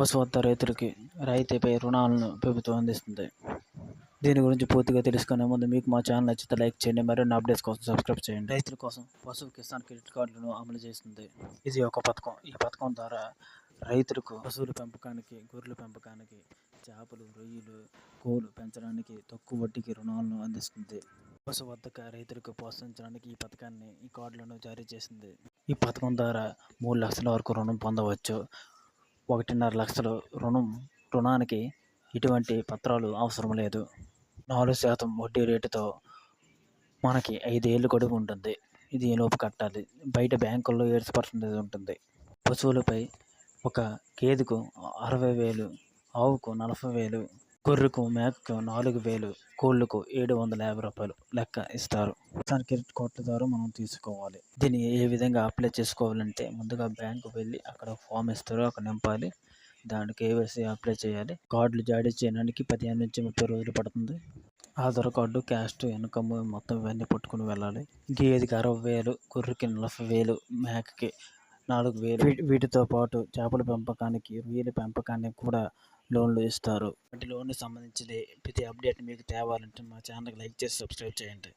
పశువత్త రైతులకి రాయితీపై రుణాలను ప్రభుత్వం అందిస్తుంది. దీని గురించి పూర్తిగా తెలుసుకునే ముందు మీకు మా ఛానల్ నచ్చితే లైక్ చేయండి, మరిన్ని అప్డేట్స్ కోసం సబ్స్క్రైబ్ చేయండి. రైతుల కోసం పశు కిసాన్ క్రెడిట్ కార్డులను అమలు చేస్తుంది. ఇది ఒక పథకం. ఈ పథకం ద్వారా రైతులకు పశువుల పెంపకానికి, గొర్రెల పెంపకానికి, చేపలు, రొయ్యలు, కోళ్లు పెంచడానికి తక్కువ వడ్డీకి రుణాలను అందిస్తుంది. పశువర్ధక రైతులకు ప్రోత్సహించడానికి ఈ కార్డులను జారీ చేసింది. ఈ పథకం ద్వారా 3 లక్షల వరకు రుణం పొందవచ్చు. 1.5 లక్షలు రుణానికి ఎటువంటి పత్రాలు అవసరం లేదు. 4% వడ్డీ రేటుతో మనకి 5 ఏళ్ళు గడువు ఉంటుంది. ఇది లోపు కట్టాలి. బయట బ్యాంకుల్లో 7% ఉంటుంది. పశువులపై ఒక గేదెకు 60,000, ఆవుకు 40,000, గొర్రెకు, మేకకు 4,000, కోళ్లకు 750 రూపాయలు లెక్క ఇస్తారు. కిసాన్ క్రెడిట్ కార్డు ద్వారా మనం తీసుకోవాలి. దీన్ని ఏ విధంగా అప్లై చేసుకోవాలంటే ముందుగా బ్యాంకు వెళ్ళి అక్కడ ఫామ్ ఇస్తారు, అక్కడ నింపాలి. దానికి కేవైసీ అప్లై చేయాలి. కార్డులు జారీ చేయడానికి 15 నుంచి 30 రోజులు పడుతుంది. ఆధార్ కార్డు, క్యాస్ట్, ఇన్కమ్ మొత్తం ఇవన్నీ పట్టుకుని వెళ్ళాలి. గేదెకి 60,000, గొర్రెకి 40,000, మేకకి 4,000. వీటితో పాటు చేపల పెంపకానికి, రొయ్యల పెంపకానికి కూడా లోన్లు ఇస్తారు. వాటి లోన్కి సంబంధించిన ప్రతి అప్డేట్ మీకు తేవాలంటే మా ఛానల్కి లైక్ చేసి సబ్స్క్రైబ్ చేయండి.